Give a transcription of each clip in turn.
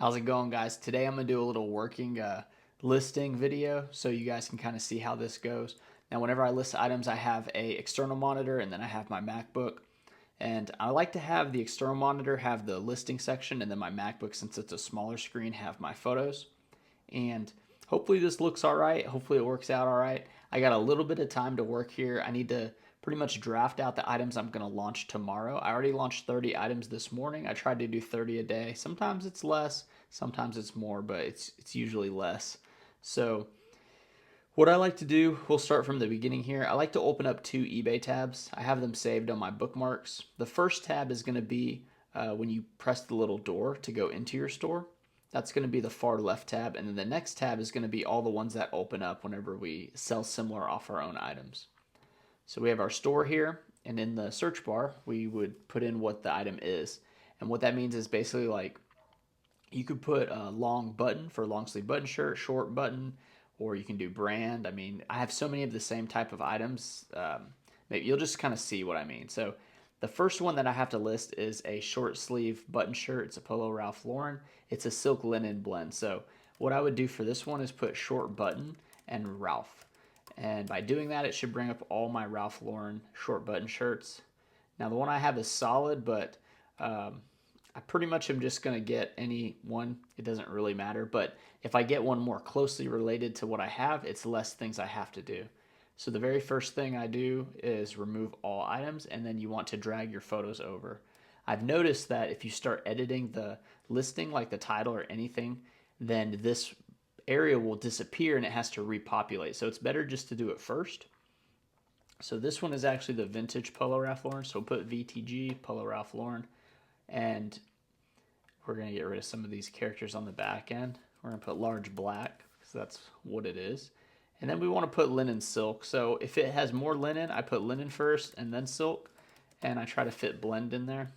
How's it going, guys? Today I'm going to do a little working listing video so you guys can kind of see how this goes. Now, whenever I list items, I have a external monitor and then I have my MacBook. And I like to have the external monitor have the listing section, and then my MacBook, since it's a smaller screen, have my photos. And hopefully this looks all right. Hopefully it works out all right. I got a little bit of time to work here. I need to pretty much draft out the items I'm going to launch tomorrow. I already launched 30 items this morning. I tried to do 30 a day. Sometimes it's less, sometimes it's more, but it's usually less. So what I like to do, we'll start from the beginning here. I like to open up two eBay tabs. I have them saved on my bookmarks. The first tab is going to be when you press the little door to go into your store. That's going to be the far left tab. And then the next tab is going to be all the ones that open up whenever we sell similar off our own items. So we have our store here, and in the search bar, we would put in what the item is. And what that means is basically like you could put a long button for long sleeve button shirt, short button, or you can do brand. I mean, I have so many of the same type of items. Maybe you'll just kind of see what I mean. So the first one that I have to list is a short sleeve button shirt. It's a Polo Ralph Lauren. It's a silk linen blend. So what I would do for this one is put short button and Ralph. And by doing that, it should bring up all my Ralph Lauren short button shirts. Now the one I have is solid, but I pretty much am just going to get any one. It doesn't really matter. But if I get one more closely related to what I have, it's less things I have to do. So the very first thing I do is remove all items, and then you want to drag your photos over. I've noticed that if you start editing the listing, like the title or anything, then this area will disappear and it has to repopulate. So it's better just to do it first. So this one is actually the vintage Polo Ralph Lauren. So we'll put VTG, Polo Ralph Lauren, and we're going to get rid of some of these characters on the back end. We're going to put large black because that's what it is. And then we want to put linen silk. So if it has more linen, I put linen first and then silk, and I try to fit blend in there.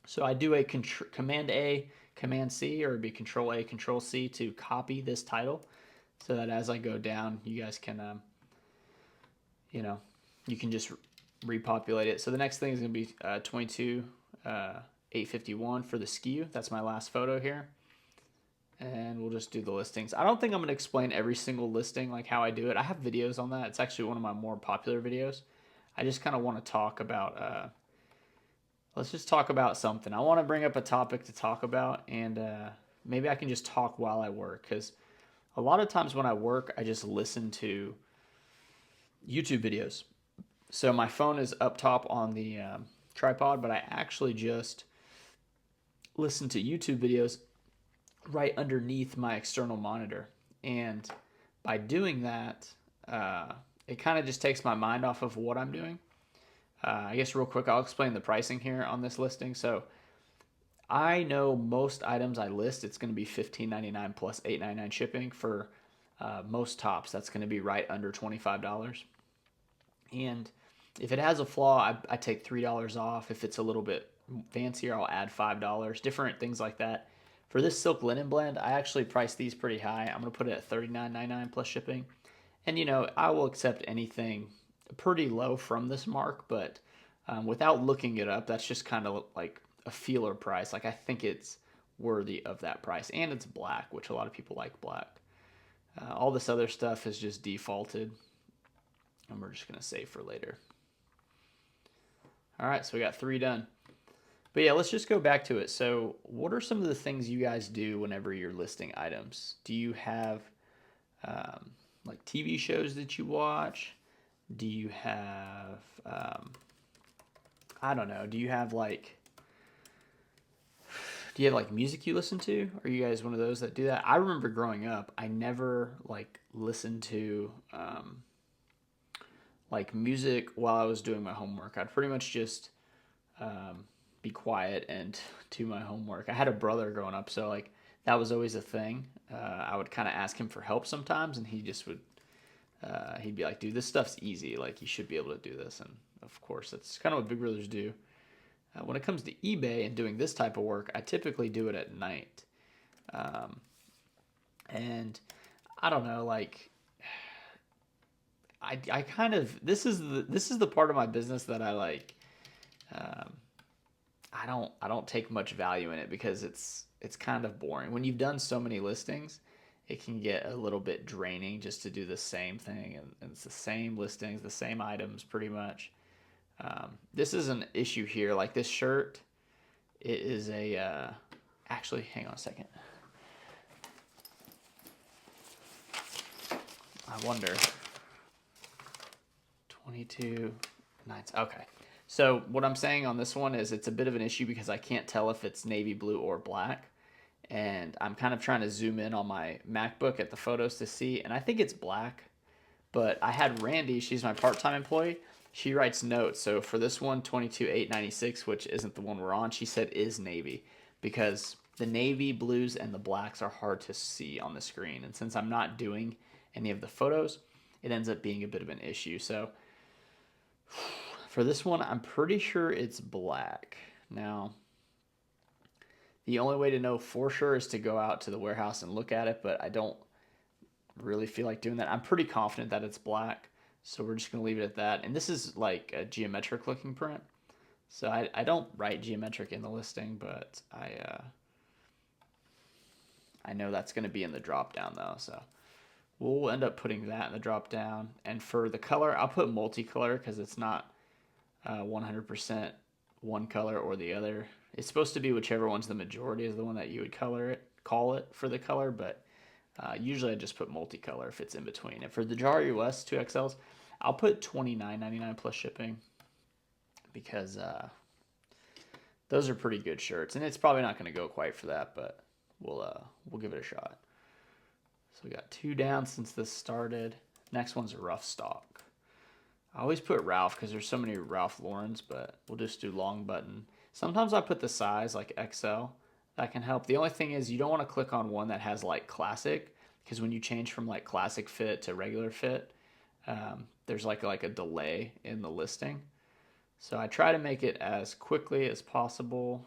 So I do a Command A, Command C, or it'd be Control A, Control C to copy this title, so that as I go down, you guys can, you can just repopulate it. So the next thing is going to be 22, 851 for the SKU. That's my last photo here. And we'll just do the listings. I don't think I'm going to explain every single listing, like how I do it. I have videos on that. It's actually one of my more popular videos. I just kind of want to talk about, let's just talk about something. I want to bring up a topic to talk about, and maybe I can just talk while I work, because a lot of times when I work, I just listen to YouTube videos. So my phone is up top on the tripod, but I actually just listen to YouTube videos right underneath my external monitor. And by doing that, it kind of just takes my mind off of what I'm doing. I guess real quick, I'll explain the pricing here on this listing. So I know most items I list, it's going to be $15.99 plus $8.99 shipping for most tops. That's going to be right under $25. And if it has a flaw, I take $3 off. If it's a little bit fancier, I'll add $5. Different things like that. For this silk linen blend, I actually priced these pretty high. I'm going to put it at $39.99 plus shipping. And I will accept anything pretty low from this mark, but without looking it up, that's just kind of like a feeler price. Like, I think it's worthy of that price. And it's black, which a lot of people like black. All this other stuff is just defaulted, and we're just going to save for later. All right, so we got 3 done. But yeah, let's just go back to it. So what are some of the things you guys do whenever you're listing items? Do you have like TV shows that you watch? Do you have, I don't know, do you have like music you listen to? Are you guys one of those that do that? I remember growing up, I never like listened to like music while I was doing my homework. I'd pretty much just be quiet and do my homework. I had a brother growing up, so like that was always a thing. I would kind of ask him for help sometimes, and he just would he'd be like, dude, this stuff's easy, like you should be able to do this. And of course, that's kind of what big brothers do. When it comes to eBay and doing this type of work, I typically do it at night. And I don't know, like I kind of, this is the part of my business that I like. I don't take much value in it because it's kind of boring. When you've done so many listings, it can get a little bit draining just to do the same thing, and it's the same listings, the same items pretty much. This is an issue here. Like this shirt, it is a actually, hang on a second. I wonder. 22 nights. Okay. So what I'm saying on this one is it's a bit of an issue because I can't tell if it's navy blue or black. And I'm kind of trying to zoom in on my MacBook at the photos to see, and I think it's black. But I had Randy, she's my part-time employee. She writes notes. So for this one, 22,896, which isn't the one we're on, she said is navy because the navy, blues, and the blacks are hard to see on the screen. And since I'm not doing any of the photos, it ends up being a bit of an issue. So for this one, I'm pretty sure it's black. Now, the only way to know for sure is to go out to the warehouse and look at it, but I don't really feel like doing that. I'm pretty confident that it's black, so we're just going to leave it at that. And this is like a geometric looking print. So I don't write geometric in the listing, but I know that's going to be in the drop down though. So we'll end up putting that in the drop down. And for the color, I'll put multicolor because it's not 100% one color or the other. It's supposed to be whichever one's the majority is the one that you would call it for the color, but usually I just put multicolor if it's in between. And for the Jari US 2XLs, I'll put $29.99 plus shipping because those are pretty good shirts. And it's probably not going to go quite for that, but we'll give it a shot. So we got 2 down since this started. Next one's a rough stock. I always put Ralph because there's so many Ralph Laurens, but we'll just do long button. Sometimes I put the size like XL. That can help. The only thing is you don't want to click on one that has like classic because when you change from like classic fit to regular fit, there's like a delay in the listing. So I try to make it as quickly as possible.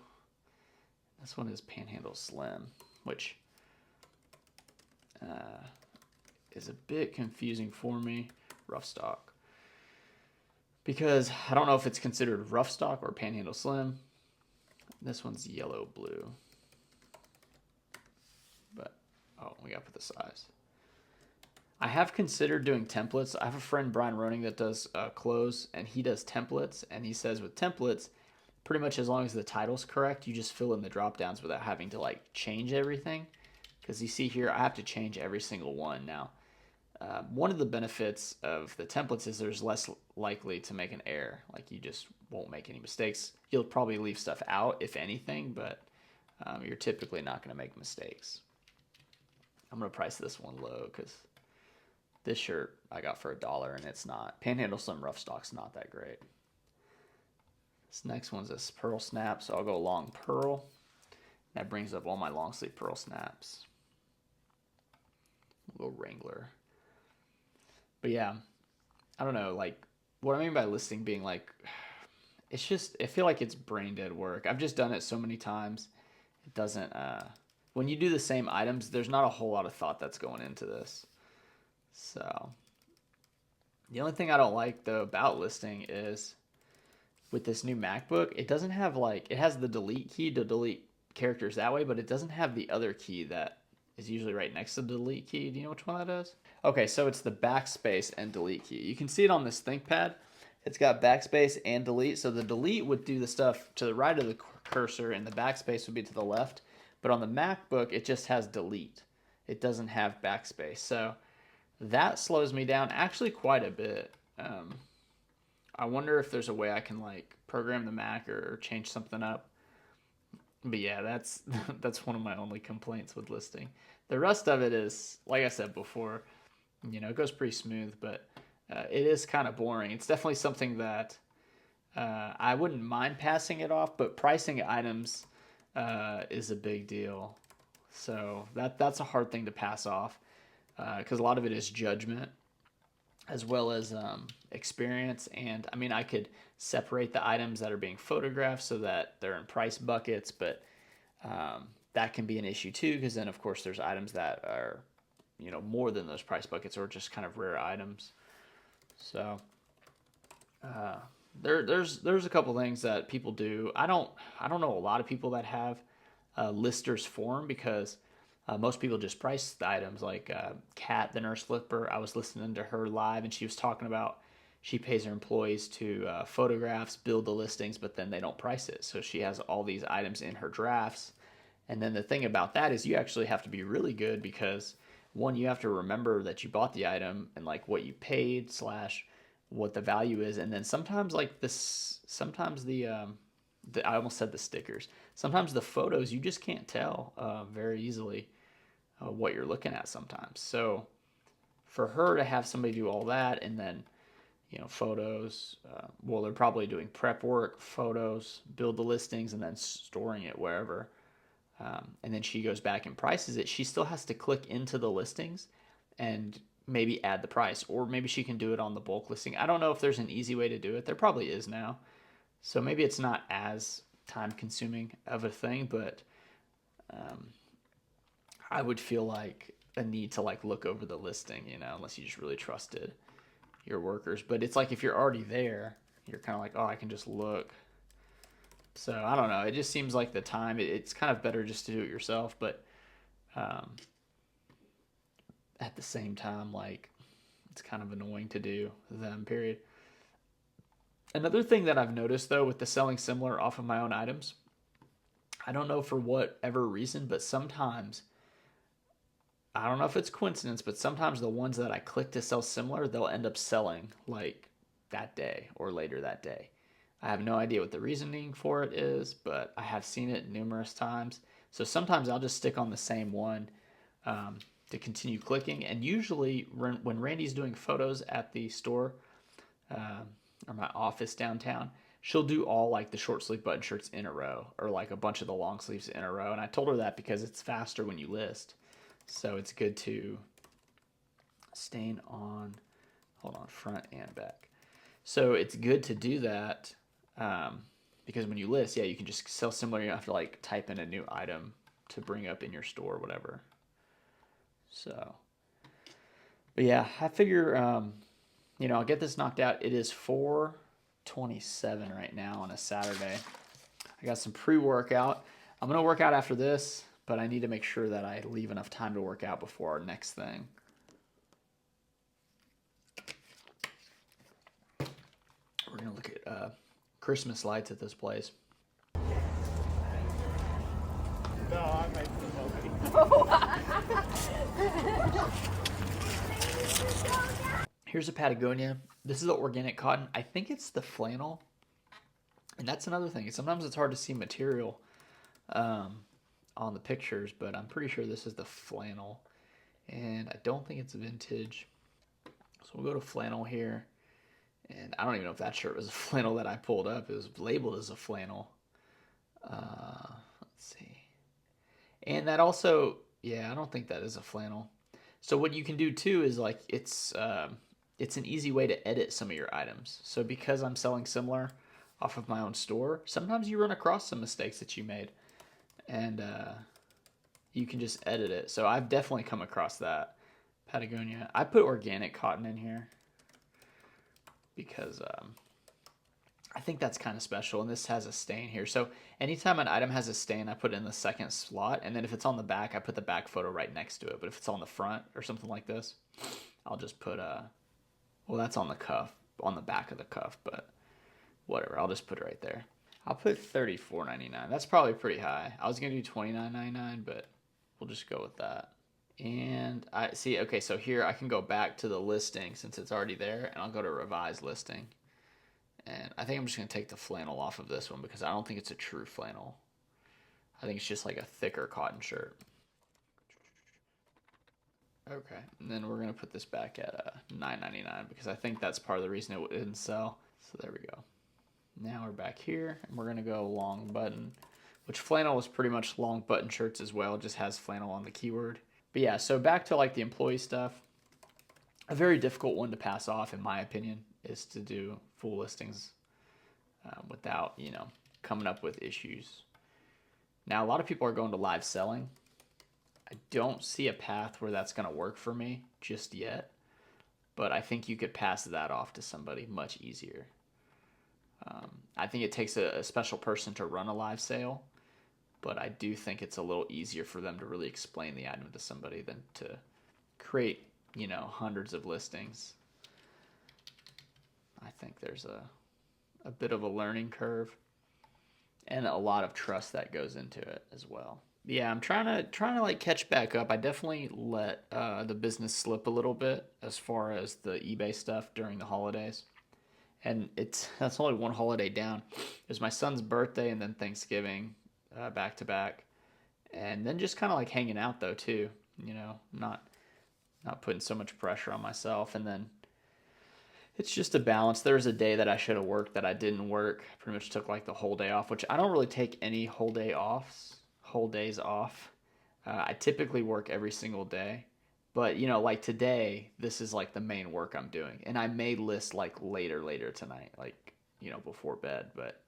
This one is Panhandle Slim, which is a bit confusing for me. Rough stock. Because I don't know if it's considered rough stock or Panhandle Slim. This one's yellow blue. But, oh, we got to put the size. I have considered doing templates. I have a friend, Brian Roning, that does clothes, and he does templates. And he says with templates, pretty much as long as the title's correct, you just fill in the drop downs without having to like change everything. Because you see here, I have to change every single one now. One of the benefits of the templates is there's less likely to make an error. Like you just won't make any mistakes. You'll probably leave stuff out, if anything, but you're typically not going to make mistakes. I'm going to price this one low because this shirt I got for $1 and it's not. Panhandle Slim Rough Stock's not that great. This next one's a pearl snap, so I'll go long pearl. That brings up all my long sleeve pearl snaps. We'll go Wrangler. But yeah, I don't know, like, what I mean by listing being like, it's just, I feel like it's brain dead work. I've just done it so many times. It doesn't, when you do the same items, there's not a whole lot of thought that's going into this. So, the only thing I don't like, though, about listing is with this new MacBook, it doesn't have, like, it has the delete key to delete characters that way, but it doesn't have the other key that is usually right next to the delete key. Do you know which one that is? Okay, so it's the backspace and delete key. You can see it on this ThinkPad. It's got backspace and delete. So the delete would do the stuff to the right of the cursor and the backspace would be to the left. But on the MacBook, it just has delete. It doesn't have backspace. So that slows me down actually quite a bit. I wonder if there's a way I can like program the Mac or change something up. But yeah, that's one of my only complaints with listing. The rest of it is, like I said before, it goes pretty smooth, but it is kind of boring. It's definitely something that I wouldn't mind passing it off, but pricing items is a big deal. So that's a hard thing to pass off because a lot of it is judgment as well as experience. And I mean, I could separate the items that are being photographed so that they're in price buckets, but that can be an issue too, because then of course there's items that are more than those price buckets or just kind of rare items. So there's a couple things that people do. I don't know a lot of people that have listers forum because most people just price the items. Like Kat, the nurse flipper, I was listening to her live, and she was talking about she pays her employees to photographs, build the listings, but then they don't price it. So she has all these items in her drafts. And then the thing about that is you actually have to be really good because one, you have to remember that you bought the item and like what you paid slash what the value is. And then sometimes like this, sometimes I almost said the stickers. Sometimes the photos you just can't tell very easily what you're looking at sometimes. So for her to have somebody do all that and then photos, well, they're probably doing prep work, photos, build the listings, and then storing it wherever. And then she goes back and prices it. She still has to click into the listings and maybe add the price, or maybe she can do it on the bulk listing. I don't know if there's an easy way to do it. There probably is now. So maybe it's not as time consuming of a thing, but I would feel like a need to like look over the listing, unless you just really trusted your workers. But it's like if you're already there, you're kind of like, oh, I can just look. So I don't know. It just seems like the time, it's kind of better just to do it yourself. But at the same time, like it's kind of annoying to do them, period. Another thing that I've noticed though with the selling similar off of my own items, I don't know for whatever reason, but sometimes, I don't know if it's coincidence, but sometimes the ones that I click to sell similar, they'll end up selling like that day or later that day. I have no idea what the reasoning for it is, but I have seen it numerous times. So sometimes I'll just stick on the same one to continue clicking. And usually when Randy's doing photos at the store or my office downtown, she'll do all like the short sleeve button shirts in a row or like a bunch of the long sleeves in a row. And I told her that because it's faster when you list. So it's good to stain on, hold on, front and back. So it's good to do that because when you list, yeah, you can just sell similar. You don't have to like type in a new item to bring up in your store or whatever. So, but yeah, I figure, I'll get this knocked out. It is 4:27 right now on a Saturday. I got some pre-workout. I'm going to work out after this, but I need to make sure that I leave enough time to work out before our next thing. We're going to look at Christmas lights at this place. No, I might be Here's a Patagonia. This is the organic cotton. I think it's the flannel. And that's another thing. Sometimes it's hard to see material on the pictures, but I'm pretty sure this is the flannel. And I don't think it's vintage. So we'll go to flannel here. And I don't even know if that shirt was a flannel that I pulled up. It was labeled as a flannel. Let's see. And that also, yeah, I don't think that is a flannel. So what you can do too is like it's an easy way to edit some of your items. So because I'm selling similar off of my own store, sometimes you run across some mistakes that you made, and you can just edit it. So I've definitely come across that. Patagonia. I put organic cotton in here because I think that's kind of special, and this has a stain here. So anytime an item has a stain, I put it in the second slot, and then if it's on the back, I put the back photo right next to it. But if it's on the front or something like this, I'll just put well, that's on the cuff, on the back of the cuff, but whatever, I'll just put it right there. I'll put $34.99. That's probably pretty high. I was gonna do $29.99, but we'll just go with that. And I see, okay, so here I can go back to the listing since it's already there, and I'll go to revise listing. And I think I'm just going to take the flannel off of this one because I don't think it's a true flannel. I think it's just like a thicker cotton shirt. Okay, and then we're going to put this back at $9.99 because I think that's part of the reason it didn't sell. So there we go. Now we're back here, and we're going to go long button, which flannel is pretty much long button shirts as well. It just has flannel on the keyword. But yeah, so back to like the employee stuff. A very difficult one to pass off, in my opinion, is to do full listings without, coming up with issues. Now, a lot of people are going to live selling. I don't see a path where that's going to work for me just yet, but I think you could pass that off to somebody much easier. I think it takes a special person to run a live sale, but I do think it's a little easier for them to really explain the item to somebody than to create, hundreds of listings. I think there's a bit of a learning curve and a lot of trust that goes into it as well. Yeah, I'm trying to like catch back up. I definitely let the business slip a little bit as far as the eBay stuff during the holidays, and that's only one holiday down. It was my son's birthday and then Thanksgiving, back to back, and then just kind of like hanging out though too. Not putting so much pressure on myself, and then it's just a balance. There was a day that I should have worked that I didn't work. Pretty much took like the whole day off, which I don't really take any whole days off. I typically work every single day, but like today, this is like the main work I'm doing, and I may list like later tonight, like before bed. But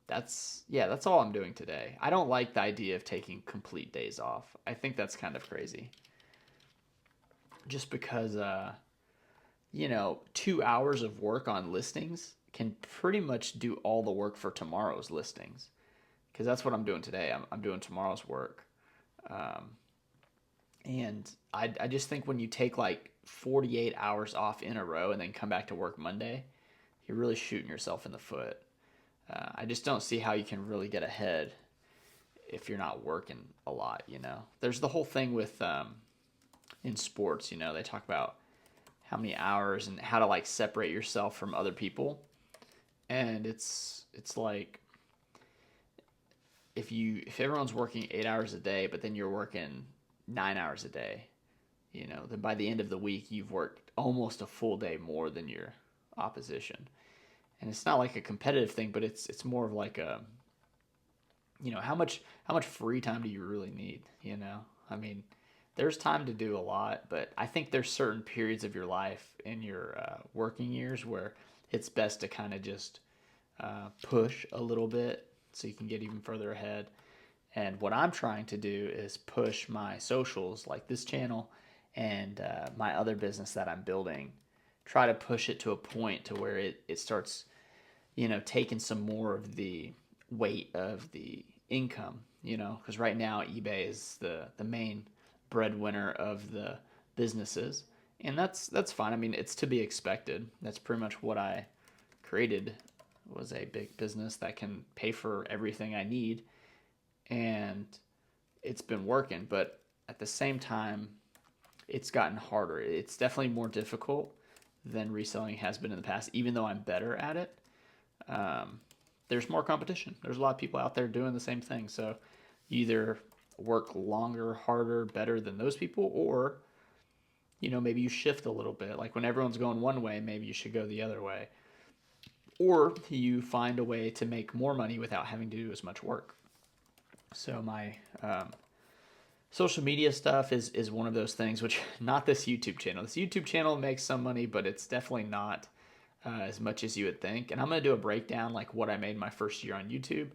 that's all I'm doing today. I don't like the idea of taking complete days off. I think that's kind of crazy, just because 2 hours of work on listings can pretty much do all the work for tomorrow's listings. Because that's what I'm doing today. I'm doing tomorrow's work. Um, and I just think when you take like 48 hours off in a row and then come back to work Monday, you're really shooting yourself in the foot. I just don't see how you can really get ahead if you're not working a lot. There's the whole thing with in sports, they talk about how many hours and how to like separate yourself from other people. And it's like if everyone's working 8 hours a day, but then you're working 9 hours a day, then by the end of the week you've worked almost a full day more than your opposition. And it's not like a competitive thing, but it's more of like a how much free time do you really need? I mean, there's time to do a lot, but I think there's certain periods of your life in your working years where it's best to kind of just push a little bit so you can get even further ahead. And what I'm trying to do is push my socials, like this channel and my other business that I'm building, try to push it to a point to where it starts, taking some more of the weight of the income, because right now eBay is the main breadwinner of the businesses, and that's fine. I mean, it's to be expected. That's pretty much what I created, was a big business that can pay for everything I need, and it's been working. But at the same time, it's gotten harder. It's definitely more difficult than reselling has been in the past, even though I'm better at it. Um, there's more competition. There's a lot of people out there doing the same thing. So you either work longer, harder, better than those people, or maybe you shift a little bit. Like when everyone's going one way, maybe you should go the other way. Or you find a way to make more money without having to do as much work. So my social media stuff is one of those things, which not this YouTube channel. This YouTube channel makes some money, but it's definitely not as much as you would think. And I'm going to do a breakdown like what I made my first year on YouTube,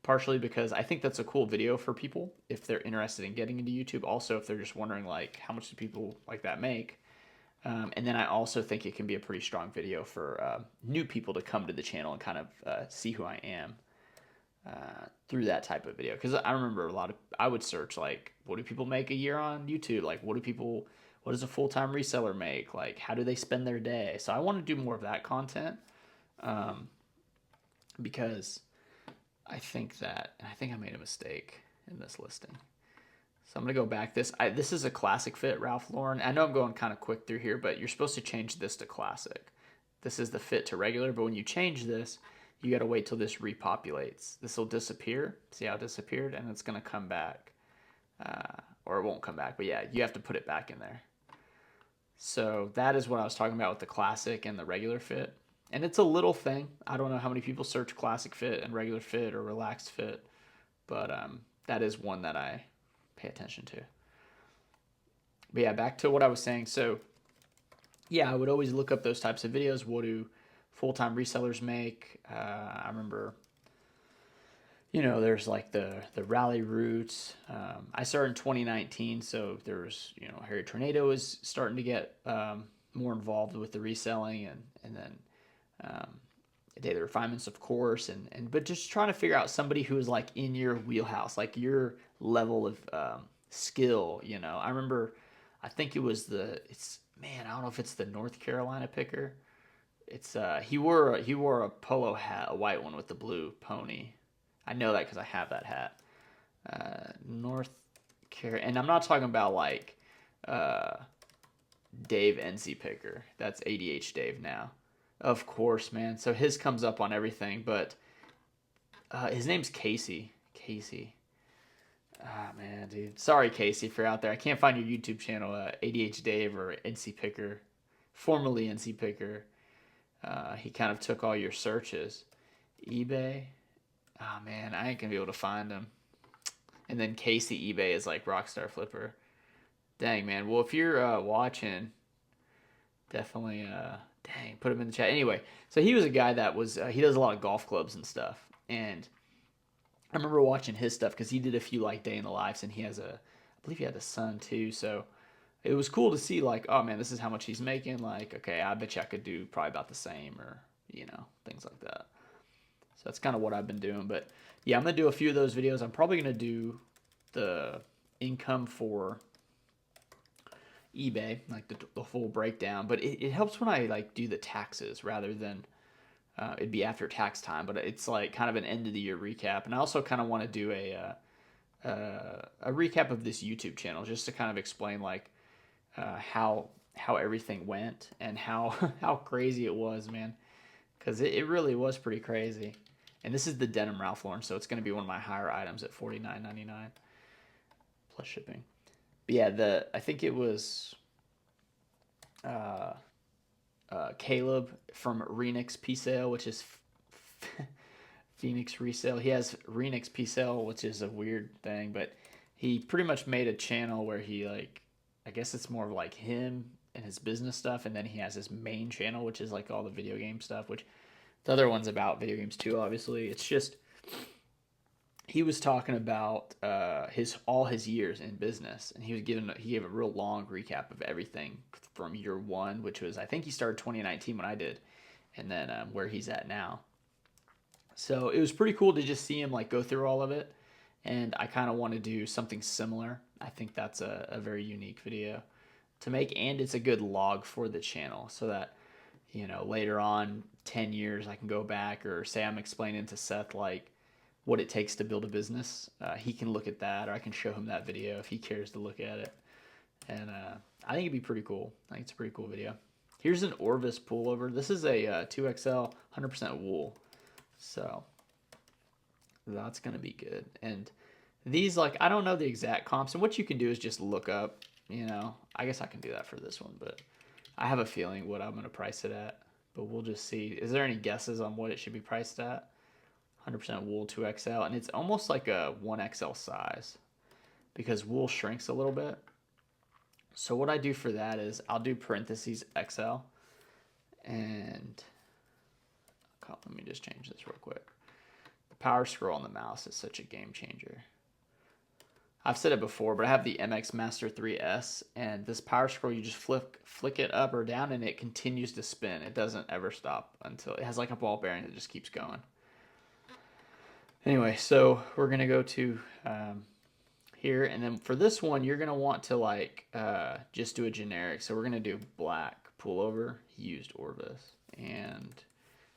partially because I think that's a cool video for people if they're interested in getting into YouTube. Also, if they're just wondering like how much do people like that make. And then I also think it can be a pretty strong video for new people to come to the channel and kind of see who I am through that type of video. Because I remember I would search like, what do people make a year on YouTube? Like, what does a full-time reseller make? Like, how do they spend their day? So I want to do more of that content, because I think I made a mistake in this listing. So I'm going to go back. This is a classic fit, Ralph Lauren. I know I'm going kind of quick through here, but you're supposed to change this to classic. This is the fit to regular, but when you change this, you got to wait till this repopulates. This will disappear. See how it disappeared? And it's going to come back. Or it won't come back, but yeah, you have to put it back in there. So that is what I was talking about with the classic and the regular fit. And it's a little thing. I don't know how many people search classic fit and regular fit or relaxed fit, but that is one that I pay attention to. But yeah, back to what I was saying. So yeah, I would always look up those types of videos. What do full-time resellers make? I remember, there's like the rally routes. I started in 2019, so there's, Harry Tornado is starting to get more involved with the reselling, and then daily refinements, of course, and but just trying to figure out somebody who is like in your wheelhouse, like your level of skill. You know, I remember, I think it was it's man, I don't know if it's the North Carolina picker. It's he wore a polo hat, a white one with the blue pony. I know that because I have that hat. North Carolina, and I'm not talking about like uh, Dave NC picker. That's ADH Dave now. Of course, man. So his comes up on everything, but his name's Casey. Casey. Ah, man, dude. Sorry, Casey, if you're out there. I can't find your YouTube channel, ADH Dave or NC Picker, formerly NC Picker. He kind of took all your searches. eBay. Oh, man, I ain't going to be able to find him. And then Casey eBay is like Rockstar Flipper. Dang, man. Well, if you're watching, definitely, dang, put him in the chat. Anyway, so he was a guy that was, he does a lot of golf clubs and stuff. And I remember watching his stuff because he did a few like day in the lives, and I believe he had a son too. So it was cool to see like, oh man, this is how much he's making. Like, okay, I bet you I could do probably about the same, or things like that. So that's kind of what I've been doing. But yeah, I'm gonna do a few of those videos. I'm probably gonna do the income for eBay, like the full breakdown. But it helps when I like do the taxes rather than it'd be after tax time, but it's like kind of an end of the year recap. And I also kind of want to do a recap of this YouTube channel just to kind of explain like how everything went and how how crazy it was, man. Because it really was pretty crazy. And this is the denim Ralph Lauren, so it's going to be one of my higher items at $49.99 plus shipping. But yeah, I think it was Caleb from Renix P-Sale, which is Phoenix Resale. He has Renix P-Sale, which is a weird thing, but he pretty much made a channel where he like, I guess it's more of like him and his business stuff, and then he has his main channel, which is like all the video game stuff, which the other one's about video games too, obviously. It's just he was talking about all his years in business, and he gave a real long recap of everything from year one, which was, I think he started 2019 when I did, and then where he's at now. So it was pretty cool to just see him like go through all of it, and I kind of want to do something similar. I think that's a very unique video to make, and it's a good log for the channel so that later on 10 years I can go back, or say I'm explaining to Seth like what it takes to build a business. He can look at that, or I can show him that video if he cares to look at it. And I think it'd be pretty cool. I think it's a pretty cool video. Here's an Orvis pullover. This is a 2XL 100% wool. So that's going to be good. And these, like, I don't know the exact comps. And what you can do is just look up, I guess I can do that for this one. But I have a feeling what I'm going to price it at. But we'll just see. Is there any guesses on what it should be priced at? 100% wool 2XL, and it's almost like a 1XL size because wool shrinks a little bit. So what I do for that is I'll do parentheses XL, and let me just change this real quick. The power scroll on the mouse is such a game changer. I've said it before, but I have the MX Master 3S, and this power scroll, you just flick it up or down, and it continues to spin. It doesn't ever stop until it has like a ball bearing that just keeps going. Anyway, so we're going to go to here, and then for this one, you're going to want to like just do a generic. So we're going to do black pullover, used Orvis, and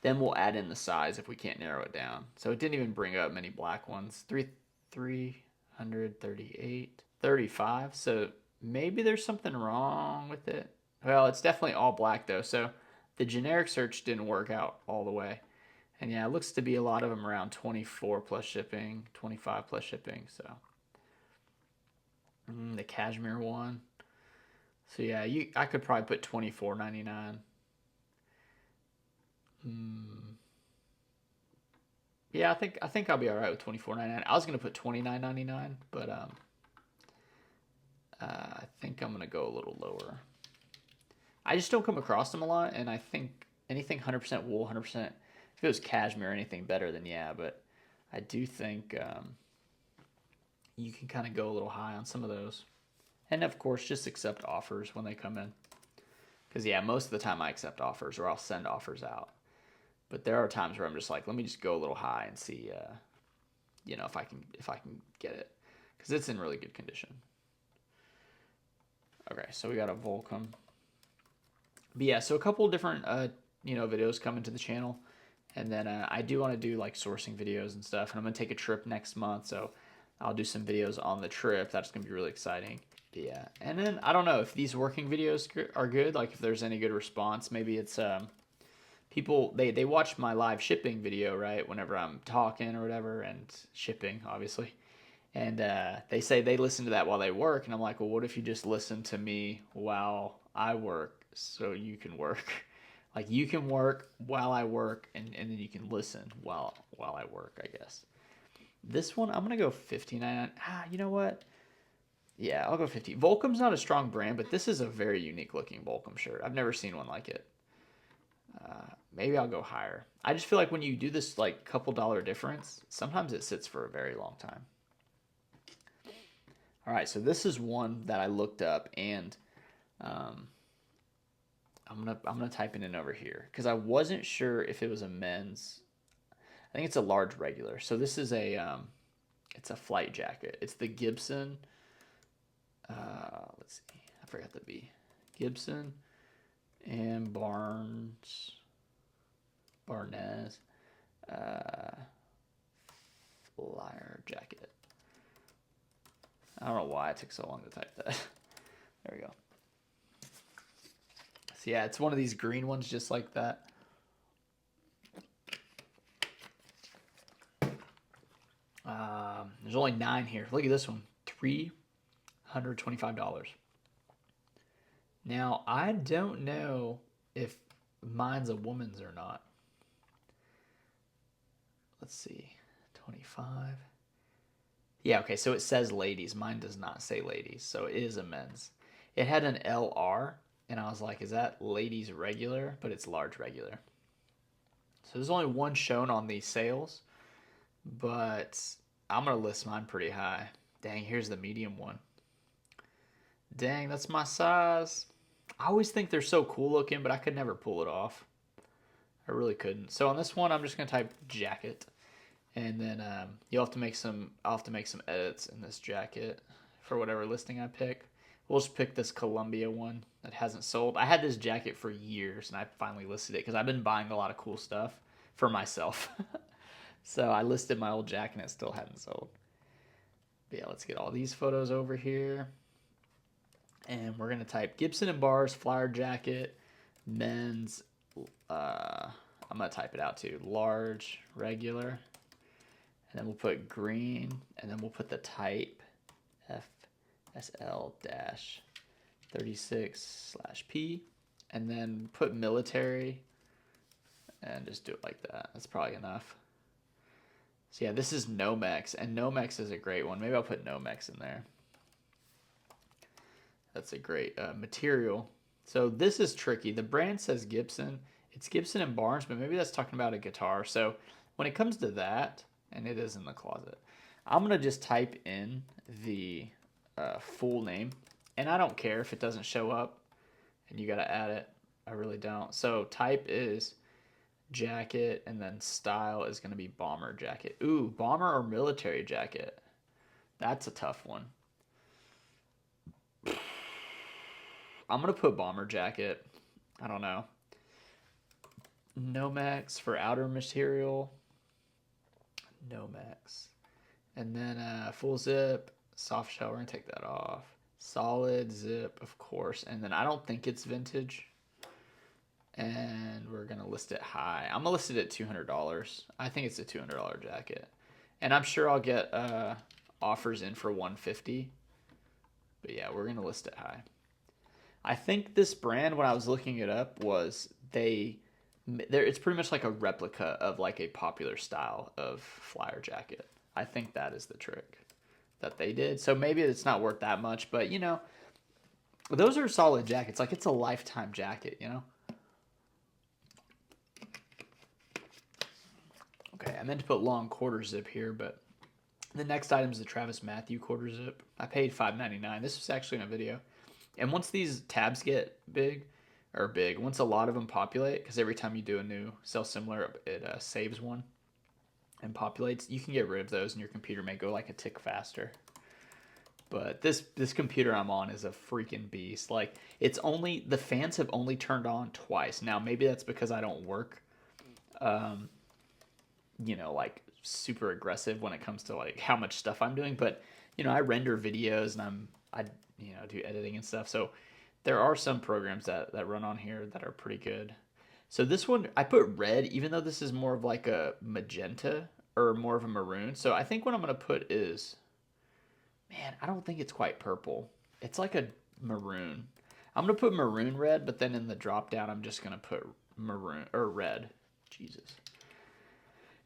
then we'll add in the size if we can't narrow it down. So it didn't even bring up many black ones. 338, 35. So maybe there's something wrong with it. Well, it's definitely all black though. So the generic search didn't work out all the way. And yeah, it looks to be a lot of them around 24 plus shipping, 25 plus shipping. So the cashmere one. So yeah, I could probably put $24.99. Yeah, I think I'll be all right with $24.99. I was gonna put $29.99, but I think I'm gonna go a little lower. I just don't come across them a lot, and I think anything 100% wool, 100%. If it was cashmere or anything better, then yeah, but I do think you can kind of go a little high on some of those. And of course, just accept offers when they come in. Because yeah, most of the time I accept offers, or I'll send offers out. But there are times where I'm just like, let me just go a little high and see, if I can get it, because it's in really good condition. Okay, so we got a Volcom. But yeah, so a couple different videos coming to the channel, and then I do want to do like sourcing videos and stuff, and I'm gonna take a trip next month, so I'll do some videos on the trip. That's gonna be really exciting. But yeah, and then I don't know if these working videos are good, like if there's any good response. Maybe it's people they watch my live shipping video, right, whenever I'm talking or whatever, and shipping obviously, and they say they listen to that while they work, and I'm like, well, what if you just listen to me while I work so you can work? Like you can work while I work, and then you can listen while I work, I guess. This one I'm gonna go 59. You know what? Yeah, I'll go 50. Volcom's not a strong brand, but this is a very unique looking Volcom shirt. I've never seen one like it. Maybe I'll go higher. I just feel like when you do this like couple dollar difference, sometimes it sits for a very long time. All right, so this is one that I looked up, and I'm gonna type it in over here because I wasn't sure if it was a men's. I think it's a large regular. So this is it's a flight jacket. It's the Gibson. Let's see, I forgot the B. Gibson and Barnes flyer jacket. I don't know why it took so long to type that. There we go. So yeah, it's one of these green ones just like that. There's only 9 here. Look at this one. $325. Now, I don't know if mine's a woman's or not. Let's see. 25. Yeah, okay, so it says ladies. Mine does not say ladies, so it is a men's. It had an LR, and I was like, is that ladies regular? But it's large regular. So there's only one shown on these sales, but I'm going to list mine pretty high. Dang, here's the medium one. Dang, that's my size. I always think they're so cool looking, but I could never pull it off. I really couldn't. So on this one, I'm just going to type jacket. And then I'll have to make some edits in this jacket for whatever listing I pick. We'll just pick this Columbia one that hasn't sold. I had this jacket for years, and I finally listed it because I've been buying a lot of cool stuff for myself. So I listed my old jacket, and it still hadn't sold. But yeah, let's get all these photos over here. And we're going to type Gibson and Bars flyer jacket, men's, I'm going to type it out too, large, regular. And then we'll put green, and then we'll put the type FSL-36/P, and then put military, and just do it like that. That's probably enough. So yeah, this is Nomex, and Nomex is a great one. Maybe I'll put Nomex in there. That's a great material. So this is tricky. The brand says Gibson. It's Gibson and Barnes, but maybe that's talking about a guitar. So when it comes to that, and it is in the closet, I'm going to just type in the full name. And I don't care if it doesn't show up and you got to add it. I really don't. So type is jacket, and then style is going to be bomber jacket. Ooh, bomber or military jacket. That's a tough one. I'm going to put bomber jacket. I don't know. Nomex for outer material. Nomex. And then full zip, soft shell, we're going to take that off. Solid zip, of course. And then I don't think it's vintage. And we're going to list it high. I'm going to list it at $200. I think it's a $200 jacket. And I'm sure I'll get offers in for $150. But yeah, we're going to list it high. I think this brand, when I was looking it up, was it's pretty much like a replica of like a popular style of flyer jacket. I think that is the trick that they did. So maybe it's not worth that much, but those are solid jackets. Like, it's a lifetime jacket, Okay, I meant to put long quarter zip here, but the next item is the Travis Matthew quarter zip. I paid $5.99. This was actually in a video. And once these tabs get big, are big. Once a lot of them populate, because every time you do a new sell similar, it saves one and populates. You can get rid of those, and your computer may go like a tick faster. But this computer I'm on is a freaking beast. Like the fans have only turned on twice. Now maybe that's because I don't work, um, like super aggressive when it comes to like how much stuff I'm doing. But I render videos and I do editing and stuff. So there are some programs that run on here that are pretty good. So this one I put red, even though this is more of like a magenta or more of a maroon. So I think what I'm gonna put is, man, I don't think it's quite purple. It's like a maroon. I'm gonna put maroon red, but then in the drop down I'm just gonna put maroon or red. Jesus.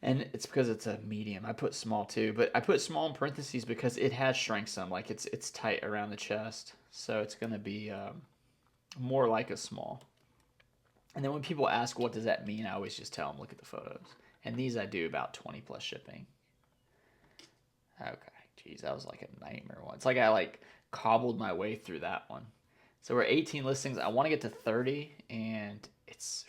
And it's because it's a medium. I put small too, but I put small in parentheses because it has shrank some. Like it's tight around the chest, so it's gonna be more like a small. And then when people ask what does that mean, I always just tell them look at the photos. And these I do about 20 plus shipping. Okay, geez, that was like a nightmare one. It's like I like cobbled my way through that one. So we're 18 listings. I want to get to 30, and it's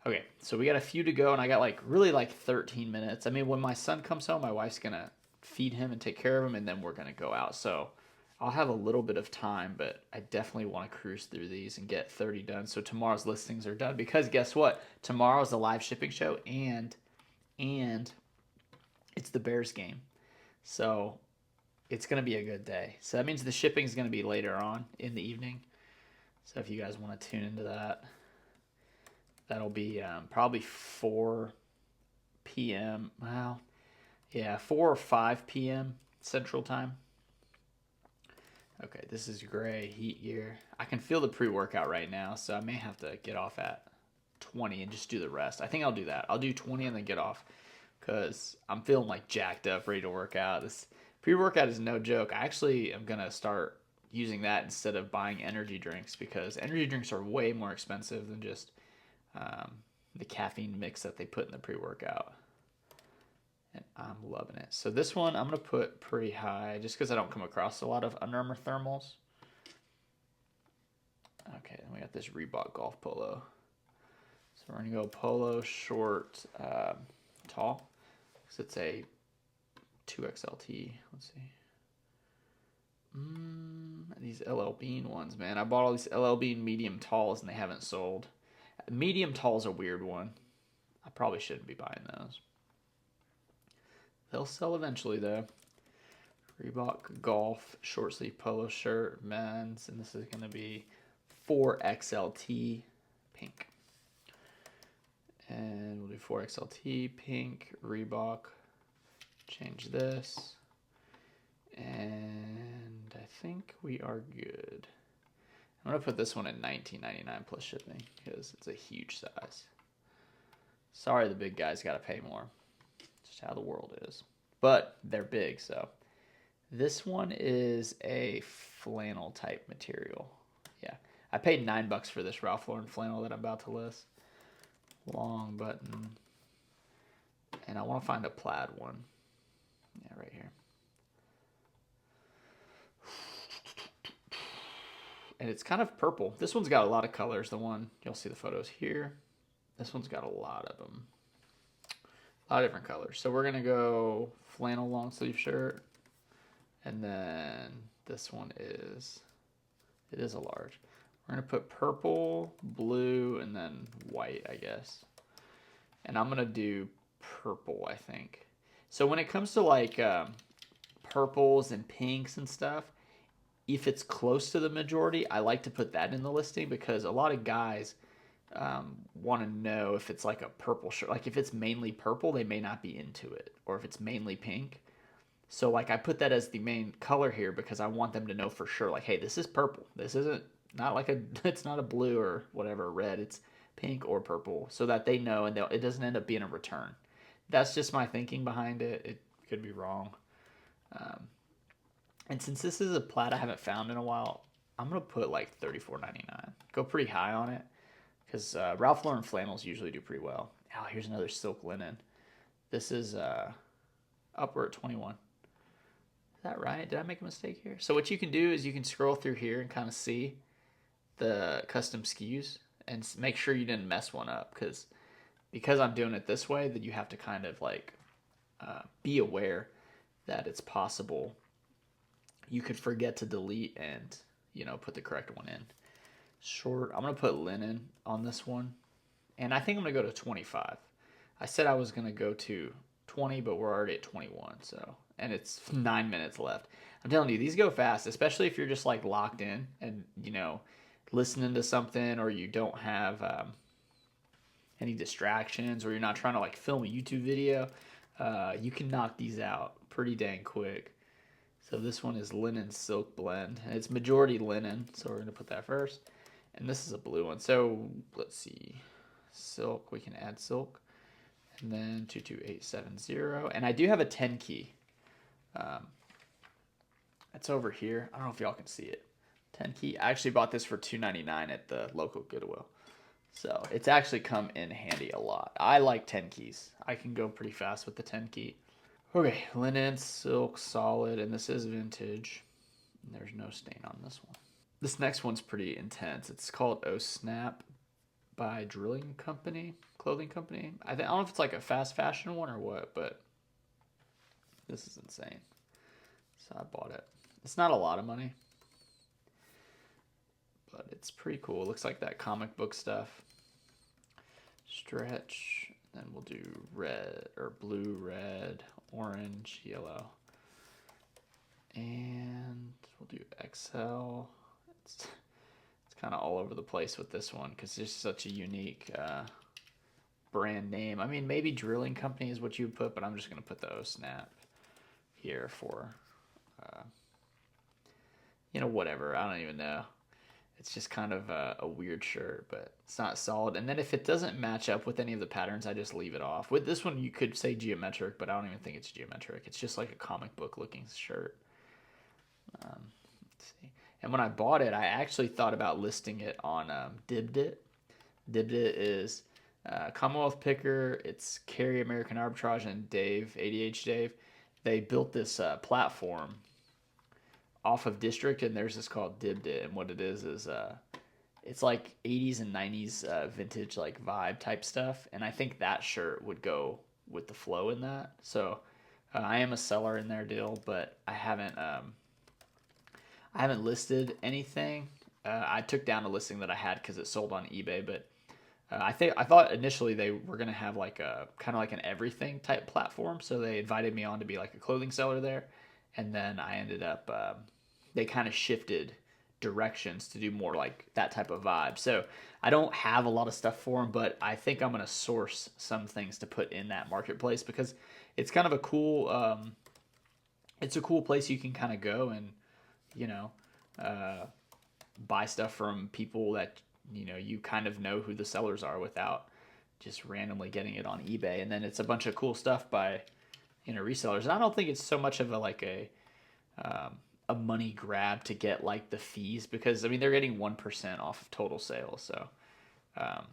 okay. So we got a few to go, and I got like really like 13 minutes. I mean, when my son comes home, my wife's gonna feed him and take care of him, and then we're gonna go out. So I'll have a little bit of time, but I definitely want to cruise through these and get 30 done. So tomorrow's listings are done because guess what? Tomorrow's a live shipping show, and it's the Bears game. So it's going to be a good day. So that means the shipping is going to be later on in the evening. So if you guys want to tune into that, that'll be probably 4 p.m. Well, yeah, 4 or 5 p.m. Central Time. Okay, this is gray heat gear. I can feel the pre-workout right now, so I may have to get off at 20 and just do the rest. I think I'll do that. I'll do 20 and then get off because I'm feeling like jacked up, ready to work out. This pre-workout is no joke. I actually am going to start using that instead of buying energy drinks because energy drinks are way more expensive than just the caffeine mix that they put in the pre-workout. And I'm loving it. So this one I'm going to put pretty high just because I don't come across a lot of Under Armour thermals. Okay, then we got this Reebok golf polo. So we're going to go polo short tall because it's a 2XLT. Let's see. These LL Bean ones, man. I bought all these LL Bean medium talls and they haven't sold. Medium tall's a weird one. I probably shouldn't be buying those. They'll sell eventually, though. Reebok golf short sleeve polo shirt, men's, and this is going to be 4XLT pink. And we'll do 4XLT pink, Reebok. Change this. And I think we are good. I'm going to put this one at $19.99 plus shipping because it's a huge size. Sorry the big guys got to pay more. Just how the world is. But they're big, so. This one is a flannel type material. Yeah. I paid $9 for this Ralph Lauren flannel that I'm about to list. Long button. And I want to find a plaid one. Yeah, right here. And it's kind of purple. This one's got a lot of colors. The one, you'll see the photos here. This one's got a lot of them. A lot of different colors. So we're going to go flannel long sleeve shirt. And then this one is, it is a large. We're going to put purple, blue, and then white, I guess. And I'm going to do purple, I think. So when it comes to like purples and pinks and stuff, if it's close to the majority, I like to put that in the listing because a lot of guys want to know if it's like a purple shirt. Like if it's mainly purple, they may not be into it. Or if it's mainly pink. So like I put that as the main color here because I want them to know for sure. Like, hey, this is purple. This isn't not like it's not a blue or whatever, red. It's pink or purple so that they know and it doesn't end up being a return. That's just my thinking behind it. It could be wrong. And since this is a plaid I haven't found in a while, I'm going to put like $34.99. Go pretty high on it because Ralph Lauren flannels usually do pretty well. Oh, here's another silk linen. This is upward at 21. Is that right? Did I make a mistake here? So what you can do is you can scroll through here and kind of see the custom SKUs and make sure you didn't mess one up, because I'm doing it this way, that you have to kind of like be aware that it's possible you could forget to delete and put the correct one in. Short, I'm gonna put linen on this one, and I think I'm gonna go to 25. I said I was gonna go to 20, but we're already at 21. So, and it's 9 minutes left. I'm telling you, these go fast, especially if you're just like locked in and listening to something, or you don't have any distractions, or you're not trying to like film a YouTube video. You can knock these out pretty dang quick. So this one is linen silk blend, and it's majority linen, so we're gonna put that first. And this is a blue one. So let's see, silk. We can add silk. And then 22870. And I do have a 10 key. It's over here. I don't know if y'all can see it. 10 key. I actually bought this for $2.99 at the local Goodwill. So it's actually come in handy a lot. I like 10 keys. I can go pretty fast with the 10 key. Okay, linen, silk, solid, and this is vintage. And there's no stain on this one. This next one's pretty intense. It's called O Snap by Drilling Company, clothing company. I don't know if it's like a fast fashion one or what, but this is insane. So I bought it. It's not a lot of money, but it's pretty cool. It looks like that comic book stuff. Stretch, then we'll do red or blue, red, orange, yellow, and we'll do XL. It's kind of all over the place with this one because it's such a unique brand name. I mean, maybe Drilling Company is what you would put, but I'm just going to put the O Snap here for, whatever. I don't even know. It's just kind of a weird shirt, but it's not solid. And then if it doesn't match up with any of the patterns, I just leave it off. With this one, you could say geometric, but I don't even think it's geometric. It's just like a comic book looking shirt. Let's see. And when I bought it, I actually thought about listing it on Dibdit. Dibdit is Commonwealth Picker, it's Carry American Arbitrage, and Dave, ADH Dave. They built this platform off of District, and there's this called Dibdit. And what it is it's like 80s and 90s vintage like vibe type stuff. And I think that shirt would go with the flow in that. So I am a seller in their deal, but I haven't listed anything. I took down a listing that I had because it sold on eBay, but I thought initially they were gonna have like a kind of like an everything type platform. So they invited me on to be like a clothing seller there, and then I ended up they kind of shifted directions to do more like that type of vibe. So I don't have a lot of stuff for them, but I think I'm gonna source some things to put in that marketplace because it's kind of a cool place you can kind of go and buy stuff from people that you kind of know who the sellers are without just randomly getting it on eBay. And then it's a bunch of cool stuff by resellers. And I don't think it's so much of a money grab to get like the fees, because I mean they're getting 1% off of total sales. So I'll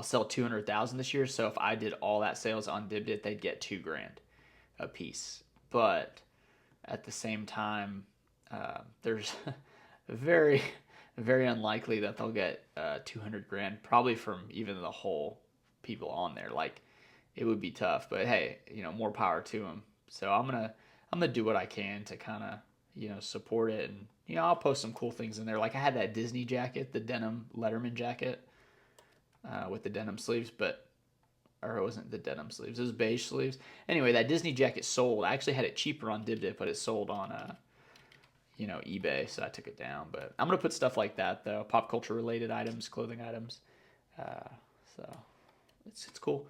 sell 200,000 this year. So if I did all that sales on Dibdit, they'd get $2,000 a piece. But at the same time, there's very, very unlikely that they'll get 200,000 probably from even the whole people on there. Like it would be tough, but hey, more power to them. So I'm gonna do what I can to kind of support it, and I'll post some cool things in there. Like I had that Disney jacket, the denim Letterman jacket with the denim sleeves, or it wasn't the denim sleeves, it was beige sleeves. Anyway, that Disney jacket sold. I actually had it cheaper on Dibdit, but it sold on eBay, so I took it down. But I'm gonna put stuff like that though, pop culture related items, clothing items. So it's cool.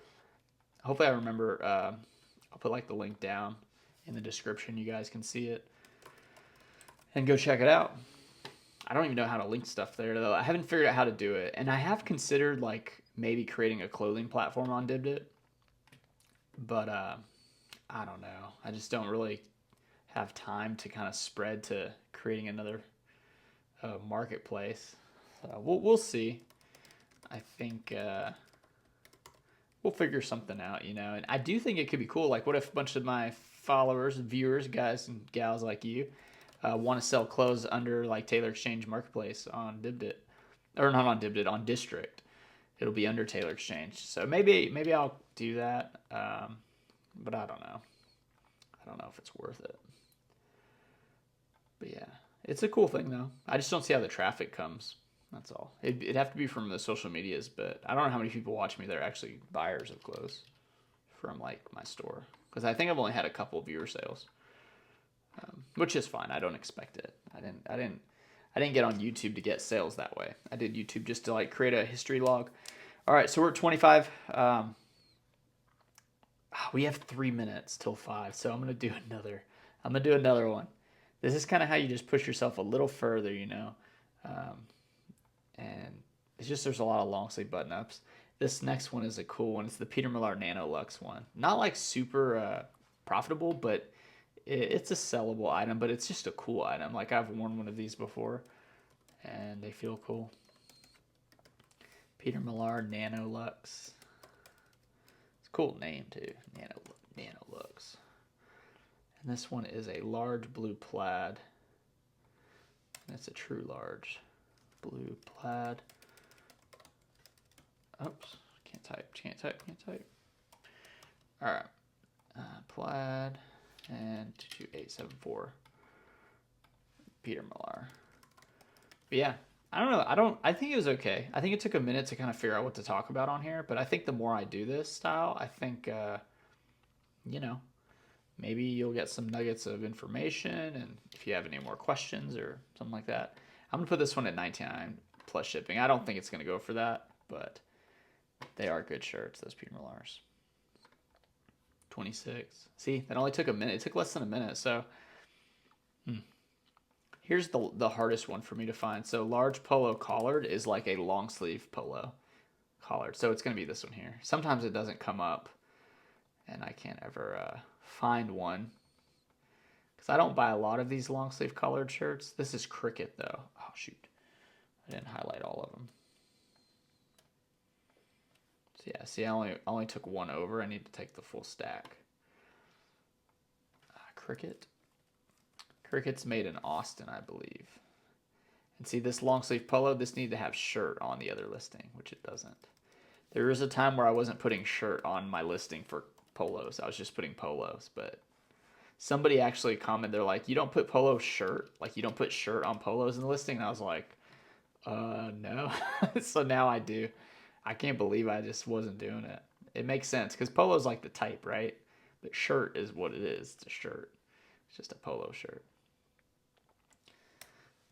Hopefully I remember. I'll put like the link down in the description. You guys can see it and go check it out. I don't even know how to link stuff there though. I haven't figured out how to do it, and I have considered like maybe creating a clothing platform on Dibdit, but I don't know. I just don't really have time to kind of spread to creating another marketplace. So we'll see. I think we'll figure something out, And I do think it could be cool. Like, what if a bunch of my followers, viewers, guys and gals like you, want to sell clothes under like Taylor Exchange Marketplace on Dibdit, or not on Dibdit, on District. It'll be under Taylor Exchange. So maybe I'll do that. But I don't know. I don't know if it's worth it. But yeah, it's a cool thing though. I just don't see how the traffic comes. That's all. It'd have to be from the social medias, but I don't know how many people watch me that are actually buyers of clothes from like my store, because I think I've only had a couple of viewer sales, which is fine. I don't expect it. I didn't get on YouTube to get sales that way. I did YouTube just to like create a history log. All right, so we're at 25. We have 3 minutes till 5, so I'm gonna do another one. This is kind of how you just push yourself a little further, you know. And it's just there's a lot of long sleeve button ups. This next one is a cool one. It's the Peter Millar Nano Luxe one. Not like super profitable, but it's a sellable item. But it's just a cool item. Like I've worn one of these before, and they feel cool. Peter Millar Nano Luxe. It's a cool name too. Nano Luxe. And this one is a large blue plaid. It's a true large blue plaid. Oops, can't type. All right, plaid and 22874. Peter Millar. But yeah, I don't know. I think it was okay. I think it took a minute to kind of figure out what to talk about on here. But I think the more I do this style, I think, you know, maybe you'll get some nuggets of information. And if you have any more questions or something like that, I'm going to put this one at $99 plus shipping. I don't think it's going to go for that, but they are good shirts, those Peter Millars. 26. See, that only took a minute. It took less than a minute. So here's the hardest one for me to find. So large polo collared is like a long sleeve polo collared. So it's going to be this one here. Sometimes it doesn't come up, and I can't ever find one, because I don't buy a lot of these long sleeve collared shirts. This is Cricket though. Oh shoot, I didn't highlight all of them. So yeah, see, I only took one over. I need to take the full stack. Cricket's made in Austin, I believe. And see, this long sleeve polo, this needed to have shirt on the other listing, which it doesn't. There was a time where I wasn't putting shirt on my listing for polos. I was just putting polos, but somebody actually commented, they're like, you don't put polo shirt? Like, you don't put shirt on polos in the listing? And I was like, no. So now I do. I can't believe I just wasn't doing it. It makes sense, because polo's like the type, right? But shirt is what it is. It's a shirt. It's just a polo shirt.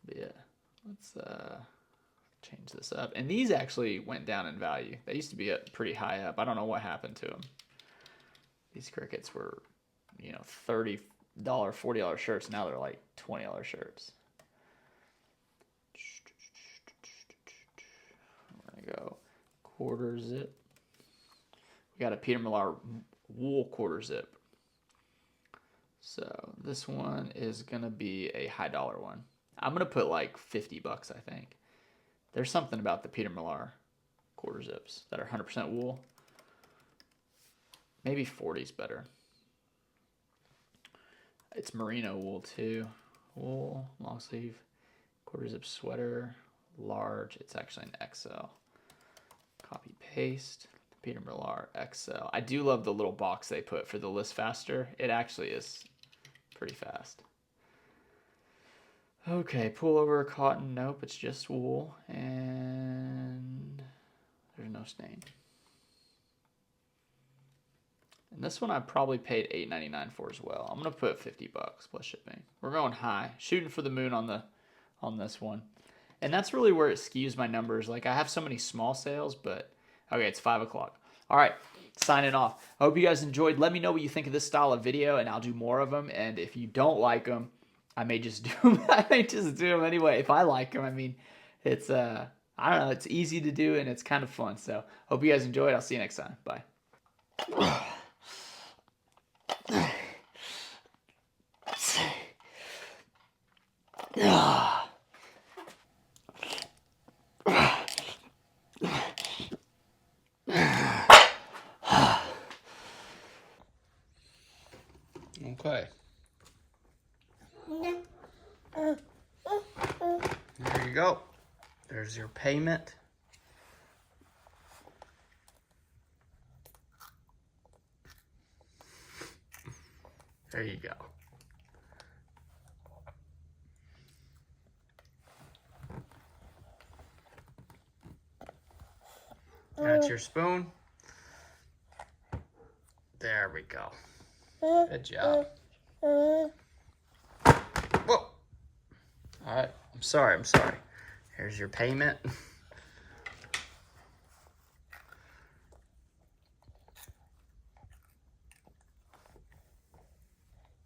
But yeah, let's change this up. And these actually went down in value. They used to be pretty high up. I don't know what happened to them. These Crickets were, you know, $30, $40 shirts. Now they're like $20 shirts. We're going to go quarter zip. We got a Peter Millar wool quarter zip. So this one is going to be a high dollar one. I'm going to put like $50, I think. There's something about the Peter Millar quarter zips that are 100% wool. Maybe 40 is better. It's merino wool too. Wool, long sleeve, quarter zip sweater, large. It's actually an XL. Copy paste. Peter Millar XL. I do love the little box they put for the list faster. It actually is pretty fast. Okay, pullover cotton. Nope, it's just wool, and there's no stain. And this one I probably paid $8.99 for as well. I'm gonna put $50 plus shipping. We're going high, shooting for the moon on this one, and that's really where it skews my numbers. Like, I have so many small sales, but okay, it's 5 o'clock. All right, signing off. I hope you guys enjoyed. Let me know what you think of this style of video, and I'll do more of them. And if you don't like them, I may just do them. I may just do them anyway. If I like them, I mean, it's I don't know. It's easy to do, and it's kind of fun. So hope you guys enjoyed. I'll see you next time. Bye. Okay. you go. There's your payment. There you go. That's your spoon. There we go. Good job. Whoa. All right. I'm sorry. Here's your payment.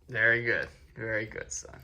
Very good. Very good, son.